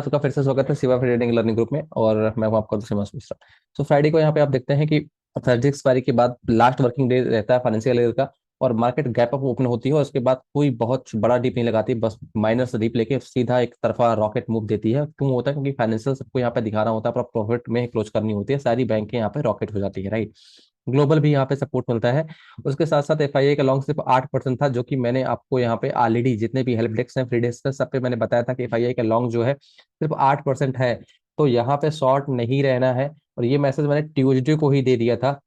आपका फिर से स्वागत है शिवा ट्रेडिंग लर्निंग ग्रुप में। और मैं हूं आपका दोस्त हिमांशु मिश्रा। तो फ्राइडे को यहाँ पे आप देखते हैं कि थर्सडे एक्सपायरी के बाद लास्ट वर्किंग डे रहता है फाइनेंशियल ईयर का। और मार्केट गैप अप ओपन होती है और उसके बाद कोई बहुत बड़ा डीप नहीं लगाती, बस माइनर से डीप लेके सीधा एक तरफा रॉकेट मूव देती है। क्यों होता है? क्योंकि फाइनेंशियल सबको यहाँ पे दिखाना होता है, पर प्रॉफिट में क्लोज करनी होती है, सारी बैंकें यहाँ पे रॉकेट हो जाती है, राइट। ग्लोबल भी यहाँ पे सपोर्ट मिलता है। उसके साथ साथ एफआईआई का लॉन्ग सिर्फ 8% था, जो कि मैंने आपको यहाँ पे ऑलरेडी जितने भी हेल्प डेस्क हैं, फ्री डेस्क है, सब पे मैंने बताया था कि एफआईआई का लॉन्ग जो है सिर्फ 8% है। तो यहाँ पे शॉर्ट नहीं रहना है। और ये मैसेज मैंने ट्यूसडे को ही दे दिया था।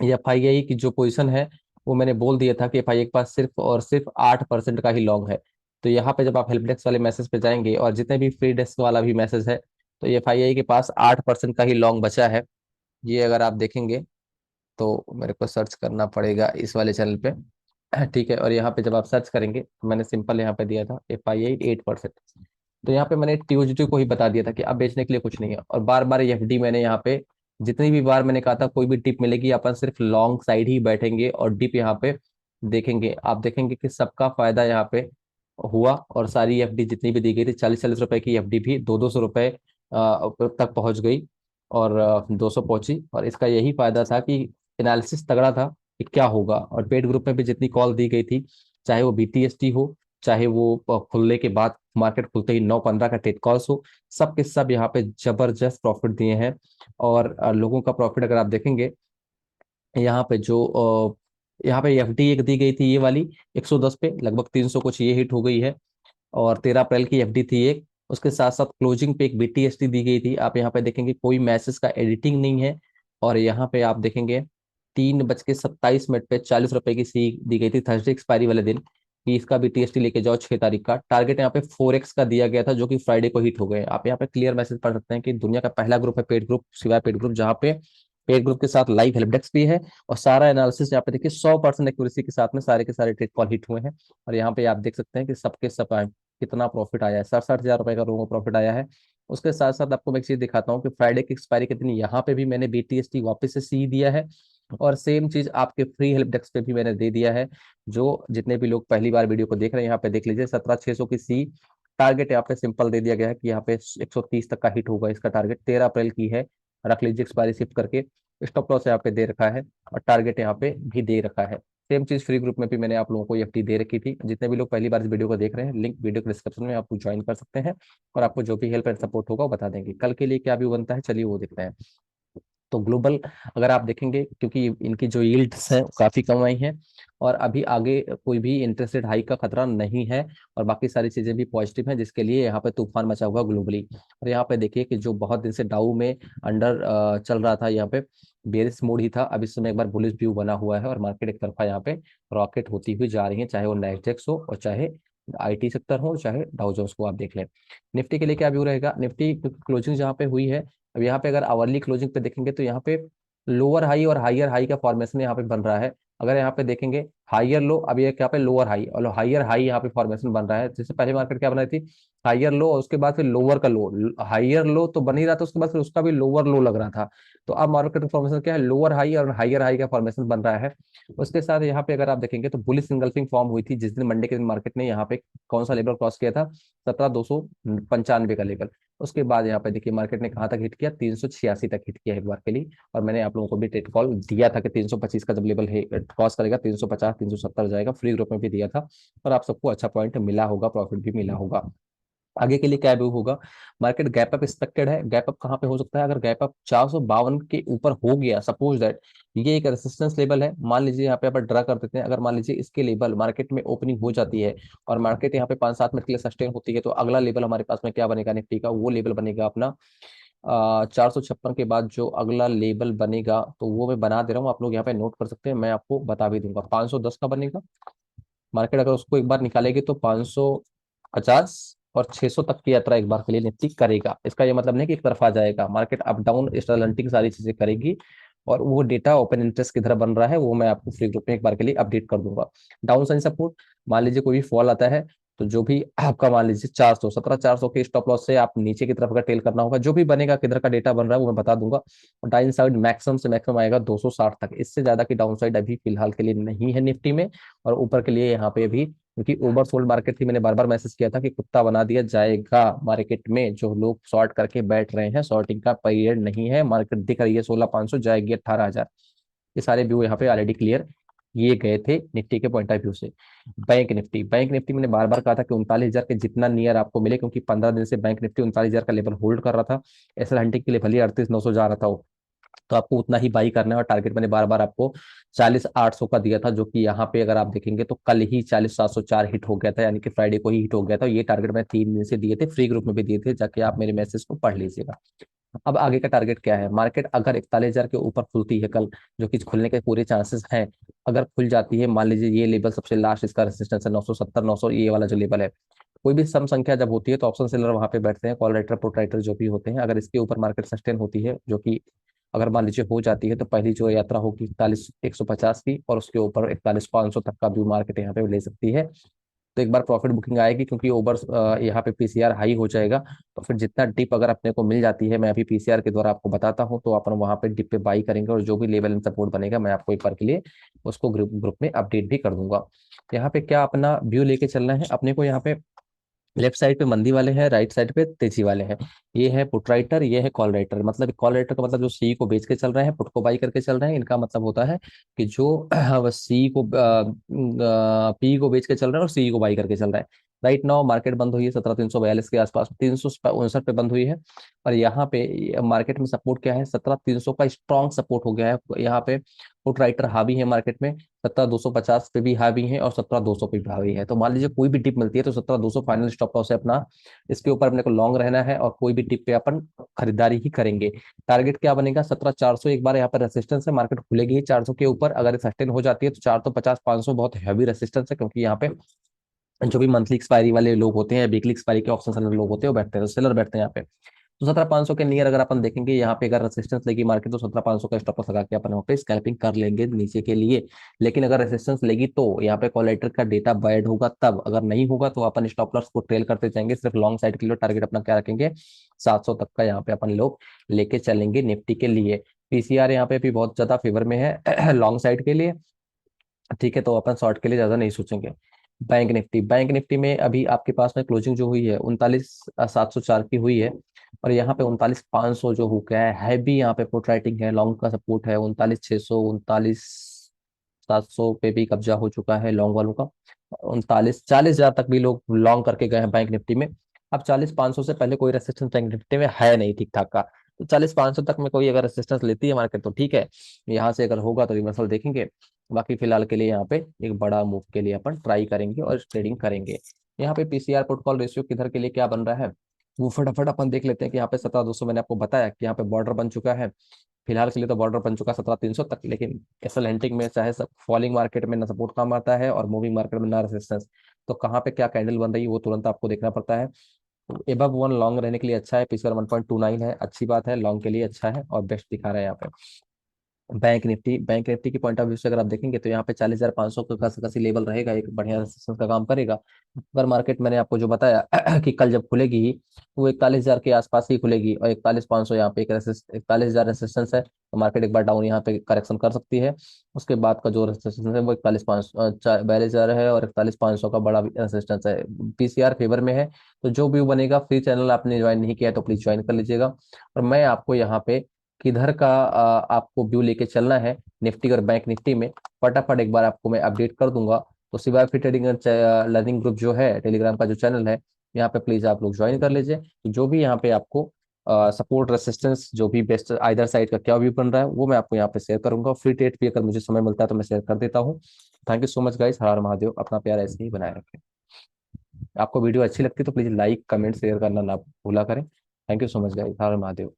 ये एफआईआई की जो पोजीशन है वो मैंने बोल दिया था कि एफआईआई के पास सिर्फ और सिर्फ 8% का ही लॉन्ग है। तो यहाँ पे जब आप हेल्प डेस्क वाले मैसेज पे जाएंगे और जितने भी फ्री डेस्क वाला भी मैसेज है, तो ये एफआईआई के पास 8% का ही लॉन्ग बचा है। ये अगर आप देखेंगे तो मेरे को सर्च करना पड़ेगा इस वाले चैनल पे। ठीक है। और यहाँ पे जब आप सर्च करेंगे तो मैंने सिंपल यहाँ पे दिया था एफआईआई 8%। तो यहाँ पे मैंने ट्यूजडे को ही बता दिया था कि अब बेचने के लिए कुछ नहीं है। और बार बार एफडी मैंने यहाँ पे जितनी भी बार मैंने कहा था कोई भी टिप मिलेगी अपन सिर्फ लॉन्ग साइड ही बैठेंगे और डिप यहाँ पे देखेंगे। आप देखेंगे कि सबका फायदा यहाँ पे हुआ। और सारी एफडी जितनी भी दी गई थी, 40-40 रुपए की एफडी भी 200-200 रुपए तक पहुंच गई। और 200 पहुंची। और इसका यही फायदा था कि एनालिसिस तगड़ा था कि क्या होगा। और पेड ग्रुप में भी जितनी कॉल दी गई थी, चाहे वो बीटीएसटी हो, चाहे वो खुलने के बाद मार्केट खुलते ही 9:15 का टेट कॉल्स हो, सब के सब यहाँ पे जबरदस्त प्रॉफिट दिए हैं। और लोगों का प्रॉफिट अगर आप देखेंगे, यहाँ पे जो यहाँ पे एफडी एक दी गई थी ये वाली 110 पे, लगभग 300 कुछ ये हिट हो गई है। और 13 अप्रैल की एफडी थी एक। उसके साथ साथ क्लोजिंग पे एक बीटीएसटी दी गई थी। आप यहाँ पे देखेंगे कोई मैसेज का एडिटिंग नहीं है। और यहाँ पे आप देखेंगे 3:27 पे 40 रुपए की सी दी गई थी थर्सडे एक्सपायरी वाले दिन, कि इसका बीटीएसटी लेके जाओ 6 तारीख का। टारगेट यहाँ पे 4x का दिया गया था, जो कि फ्राइडे को हिट हो गए। आप यहाँ पे क्लियर मैसेज पढ़ सकते हैं कि दुनिया का पहला ग्रुप है पेड ग्रुप, सिवाय पेड ग्रुप, जहाँ पे पेड ग्रुप के साथ लाइव हेल्प डेस्क भी है। और सारा एनालिसिस यहाँ पे देखिए 100% एक्यूरेसी के साथ में सारे के सारे ट्रेड कॉल हिट हुए हैं। और यहाँ पे आप देख सकते हैं कि सबके सब कितना प्रॉफिट आया है, 60-60 हजार रुपए का लोगों को प्रॉफिट आया है। उसके साथ साथ आपको मैं एक चीज दिखाता हूँ कि फ्राइडे की एक्सपायरी के दिन यहाँ पे भी मैंने बीटीएसटी वापस से सी दिया है। और सेम चीज आपके फ्री हेल्प डेस्क पे भी मैंने दे दिया है। जो जितने भी लोग पहली बार वीडियो को देख रहे हैं, यहाँ पे देख लीजिए 17,600 की सी टारगेट यहाँ पे सिंपल दे दिया गया है कि यहाँ पे 130 तक का हिट होगा। इसका टारगेट 13 अप्रैल की है, रख लीजिए एक्सपायरी शिफ्ट करके। स्टॉप लॉस यहाँ पे दे रखा है और टारगेट यहाँ पे भी दे रखा है। सेम चीज फ्री ग्रुप में भी मैंने आप लोगों को एफटी दे रखी थी। जितने भी लोग पहली बार इस वीडियो को देख रहे हैं, लिंक वीडियो के डिस्क्रिप्शन में आपको ज्वाइन कर सकते हैं। और आपको जो भी हेल्प एंड सपोर्ट होगा वो बता देंगे। कल के लिए क्या भी बनता है, चलिए वो देखते हैं। तो ग्लोबल अगर आप देखेंगे, क्योंकि इनकी जो यील्ड्स हैं काफी कम आई हैं, और अभी आगे कोई भी इंटरेस्ट रेट हाइक का खतरा नहीं है, और बाकी सारी चीजें भी पॉजिटिव हैं, जिसके लिए यहाँ पे तूफान मचा हुआ ग्लोबली। और यहाँ पे देखिए कि जो बहुत दिन से डाउ में अंडर चल रहा था, यहाँ पे बेरिश मोड ही था, अब इस समय एक बार बुलिश व्यू बना हुआ है और मार्केट एक तरफा यहाँ पे रॉकेट होती हुई जा रही है, चाहे वो नैस्डैक हो और चाहे आईटी सेक्टर हो, चाहे डाउ जोन्स को आप देख लें। निफ्टी के लिए क्या व्यू रहेगा? निफ्टी क्लोजिंग जहाँ पे हुई है, अब यहाँ पे अगर आवरली क्लोजिंग पे देखेंगे तो यहाँ पे लोअर हाई और हायर हाई का फॉर्मेशन यहाँ पे बन रहा है। अगर यहाँ पे देखेंगे हायर लो, अब ये यहाँ पे लोअर हाई और हायर हाई यहाँ पे फॉर्मेशन बन रहा है। जैसे पहले मार्केट क्या बन रही थी, हायर लो और उसके बाद फिर लोअर का लो, हायर लो तो बन ही रहा था, उसके बाद फिर उसका भी लोअर लो लग रहा था। तो अब मार्केट फॉर्मेशन क्या है, लोअर हाई और हायर हाई का फॉर्मेशन बन रहा है। उसके साथ यहाँ पे अगर आप देखेंगे तो बुलिश इंगल्फिंग फॉर्म हुई थी जिस दिन मंडे के दिन मार्केट ने यहाँ पे कौन सा लेवल क्रॉस किया था, 17,295 का लेवल। उसके बाद यहाँ पे देखिए मार्केट ने कहाँ तक हिट किया, 386 तक हिट किया एक बार के लिए। और मैंने आप लोगों को भी ट्रेड कॉल दिया था कि 325 का जब लेवल क्रॉस करेगा 350 370 जाएगा, फ्री ग्रुप में भी दिया था। और आप सबको अच्छा पॉइंट मिला होगा, प्रॉफिट भी मिला होगा। आगे के लिए क्या व्यू होगा? मार्केट गैप अप एक्सपेक्टेड है। गैप अप कहाँ पे हो सकता है? अगर गैप अप 452 के ऊपर हो गया, सपोज दैट ये एक रेजिस्टेंस लेवल है, मान लीजिए यहाँ पे अपन ड्रा कर देते हैं, अगर मान लीजिए इसके लेवल मार्केट में ओपनिंग हो जाती है और मार्केट यहाँ पे 5-7 मिनट के लिए सस्टेन होती है, तो अगला लेवल हमारे पास में क्या बनेगा निफ्टी का? वो लेवल बनेगा अपना 456 के बाद जो अगला लेवल बनेगा, तो वो मैं बना दे रहा हूँ, आप लोग यहाँ पे नोट कर सकते हैं, मैं आपको बता भी दूंगा। 510 का बनेगा। मार्केट अगर उसको एक बार निकालेगी तो 550 और 600 तक की यात्रा एक बार के लिए निफ्टी करेगा। इसका ये मतलब नहीं कि एक तरफा जाएगा, मार्केट अप डाउन स्टर्लिंग सारी चीजें करेगी। और वो डेटा ओपन इंटरेस्ट किधर बन रहा है वो मैं आपको फ्री ग्रुप में एक बार के लिए अपडेट कर दूंगा। डाउन साइड सपोर्ट, मान लीजिए कोई भी फॉल आता है, तो जो भी आपका मान लीजिए 400 17 400 के स्टॉप लॉस से आप नीचे की तरफ का टेल करना होगा, जो भी बनेगा किधर का डेटा बन रहा है वो मैं बता दूंगा। और डाउन साइड मैक्सिमम से मैक्सिमम आएगा 260 तक, इससे ज्यादा की डाउन साइड अभी फिलहाल के लिए नहीं है निफ्टी में। और ऊपर के लिए यहाँ पे भी क्योंकि ओवरसोल्ड मार्केट थी। मैंने बार बार मैसेज किया था कि कुत्ता बना दिया जाएगा मार्केट में, जो लोग शॉर्ट करके बैठ रहे हैं, शॉर्टिंग का पीरियड नहीं है, मार्केट दिख रही है 16,500 जाएगी 18,000। ये सारे व्यू यहाँ पे ऑलरेडी क्लियर किए गए थे निफ्टी के पॉइंट ऑफ व्यू से। बैंक निफ्टी मैंने बार बार कहा था कि 39,000 के जितना नियर आपको मिले, क्योंकि 15 दिन से बैंक निफ्टी 39,000 का लेवल होल्ड कर रहा था। एसएल हंटिंग के लिए भले 38,900 जा रहा था वो, तो आपको उतना ही बाई करना है। और टारगेट मैंने बार बार आपको 40,800 का दिया था, जो कि यहाँ पे अगर आप देखेंगे तो कल ही 40,704 हिट हो गया था, यानी कि फ्राइडे को ही हिट हो गया था। ये टारगेट मैं 3 दिन से दिए थे, फ्री ग्रुप में भी दिए थे, जाके आप मेरे मैसेज को पढ़ लीजिएगा। अब आगे का टारगेट क्या है? मार्केट अगर 41,000 के ऊपर खुलती है कल, जो कि खुलने के पूरे चांसेस हैं, अगर खुल जाती है, मान लीजिए ये लेवल सबसे लास्ट इसका रेजिस्टेंस है 970 900, ये वाला जो लेवल है, कोई भी सम संख्या जब होती है तो ऑप्शन सेलर वहां पे बैठते हैं, कॉल राइटर पुट राइटर जो भी होते हैं। अगर इसके ऊपर मार्केट सस्टेन होती है, जो कि अगर मान लीजिए हो जाती है, तो पहली जो यात्रा होगी 41,150 की, और उसके ऊपर 41,500 तक का भी मार्केट यहाँ पे ले सकती है। तो एक बार प्रॉफिट बुकिंग आएगी, क्योंकि ओवर यहाँ पे पीसीआर हाई हो जाएगा, तो फिर जितना डिप अगर अपने को मिल जाती है, मैं अभी पीसीआर के द्वारा आपको बताता हूँ, तो अपन वहाँ पे डिप पे बाई करेंगे, और जो भी लेवल इन सपोर्ट बनेगा मैं आपको एक बार के लिए उसको ग्रुप ग्रुप में अपडेट भी कर दूंगा। यहाँ पे क्या अपना व्यू लेके चलना है अपने को? यहाँ पे लेफ्ट साइड पे मंदी वाले हैं, राइट साइड पे तेजी वाले हैं। ये है पुट राइटर, ये है कॉल राइटर। मतलब कॉल राइटर का मतलब जो सी को बेच के चल रहे हैं, पुट को बाई करके चल रहे हैं। इनका मतलब होता है कि जो सी को पी को बेच के चल रहे हैं और सी को बाई करके चल रहे हैं। राइट नाउ मार्केट बंद हुई है 17,342 के आसपास, 359 पे बंद हुई है। और यहाँ पे मार्केट में सपोर्ट क्या है? 17,300 का स्ट्रॉन्ग सपोर्ट हो गया है यहाँ पे। पुट राइटर हावी है मार्केट में, 17,250 पे भी हावी है और 17,200 पे भी हावी है। तो मान लीजिए कोई भी डिप मिलती है तो 17,200 फाइनल स्टॉप लॉस है अपना, इसके ऊपर अपने को लॉन्ग रहना है, और कोई भी डिप पे अपन खरीदारी ही करेंगे। टारगेट क्या बनेगा? 17,400 एक बार यहाँ पर रेसिस्टेंस है, मार्केट खुलेगी ही 400 के ऊपर। अगर सस्टेन हो जाती है तो 450 500 बहुत हैवी रेसिस्टेंस है, क्योंकि यहाँ पे जो भी मंथली एक्सपायरी वाले लोग होते हैं, वीकली एक्सपायरी के ऑप्शन सेलर लोग होते हैं, वो बैठते हैं, तो सेलर बैठते हैं यहाँ पे। तो 17,500 के नियर अगर अपन देखेंगे यहाँ पे, अगर रेसिस्टेंस लेगी मार्केट तो 17,500 का स्टॉप लॉस लगा के अपन वहाँ पे स्कैल्पिंग कर लेंगे नीचे के लिए। लेकिन अगर रेसिस्टेंस लेगी तो यहाँ पे कॉलेटर का डेटा बैड होगा तब, अगर नहीं होगा तो अपन स्टॉप लॉस को ट्रेल करते जाएंगे। सिर्फ लॉन्ग साइड के लिए टारगेट अपना क्या रखेंगे? 700 तक का यहाँ पे अपन लोग लेके चलेंगे निफ्टी के लिए। पीसीआर यहाँ पे भी बहुत ज्यादा फेवर में है लॉन्ग साइड के लिए, ठीक है, तो अपन शॉर्ट के लिए ज्यादा नहीं सोचेंगे। बैंक निफ्टी में अभी आपके पास में क्लोजिंग जो हुई है 39,704 की हुई है, और यहाँ पे 39,500 जो हो गया है भी यहाँ पे पुट राइटिंग है, लॉन्ग का सपोर्ट है 39,600, 39,700 पे भी कब्जा हो चुका है लॉन्ग वालों का। 40,000 तक भी लोग लॉन्ग करके गए हैं बैंक निफ्टी में। अब 40,500 से पहले कोई रेसिस्टेंस बैंक निफ्टी में है नहीं ठीक ठाक का, तो 40,500 तक में कोई अगर रेसिस्टेंस लेती है मार्केट तो ठीक है, यहाँ से अगर होगा तो रिवर्सल देखेंगे। बाकी फिलहाल के लिए यहाँ पे एक बड़ा मूव के लिए अपन ट्राई करेंगे और ट्रेडिंग करेंगे। यहाँ पे पीसीआर पुट कॉल रेशियो किधर के लिए क्या बन रहा है, वो फटाफट अपन देख लेते हैं कि यहाँ पे 17,200 मैंने आपको बताया कि यहाँ पे बॉर्डर बन चुका है। फिलहाल के लिए तो बॉर्डर बन चुका 17,300 तक, लेकिन एसएल हैंटिंग में चाहे सब फॉलिंग मार्केट में ना सपोर्ट काम आता है और मूविंग मार्केट में ना रेजिस्टेंस, तो कहाँ पे क्या कैंडल बन रही है वो तुरंत आपको देखना पड़ता है। एबव वन लॉन्ग रहने के लिए अच्छा है, पीसीआर 1.29 है, अच्छी बात है, लॉन्ग के लिए अच्छा है और बेस्ट दिखा रहा है यहाँ पे। बैंक निफ्टी की पॉइंट ऑफ व्यू से अगर आप देखेंगे तो यहाँ पे 40,500 का कसी लेवल रहेगा, एक बढ़िया रेजिस्टेंस का काम करेगा। अगर मार्केट मैंने आपको जो बताया कि कल जब खुलेगी ही वो 41,000 के आसपास ही खुलेगी, और 41,500 यहाँ पे एक 41,000 रेजिस्टेंस है, तो मार्केट एक बार डाउन यहाँ पे करेक्शन कर सकती है। उसके बाद का जो रेजिस्टेंस है वो 42,000 है, और 41,500 का बड़ा रेजिस्टेंस है। पीसीआर फेवर में है, तो जो भी बनेगा, फ्री चैनल आपने ज्वाइन नहीं किया है तो प्लीज ज्वाइन कर लीजिएगा। और मैं आपको यहाँ पे किधर का आपको व्यू लेके चलना है निफ्टी और बैंक निफ्टी में, फटाफट एक बार आपको मैं अपडेट कर दूंगा। तो सिवाय फिर ट्रेडिंग लर्निंग ग्रुप जो है टेलीग्राम का जो चैनल है, यहाँ पे प्लीज आप लोग ज्वाइन कर लीजिए। तो जो भी यहाँ पे आपको सपोर्ट रेसिस्टेंस जो भी बेस्ट आइदर साइड का क्या व्यू बन रहा है वो मैं आपको यहाँ पे शेयर करूंगा। फ्री ट्रेड भी अगर मुझे समय मिलता है तो मैं शेयर कर देता हूँ। Thank you so much guys, हर हर महादेव, अपना प्यार ऐसे ही बनाए रखें। आपको वीडियो अच्छी लगती है तो प्लीज लाइक कमेंट शेयर करना ना भूला करें। Thank you so much guys, हर हर महादेव।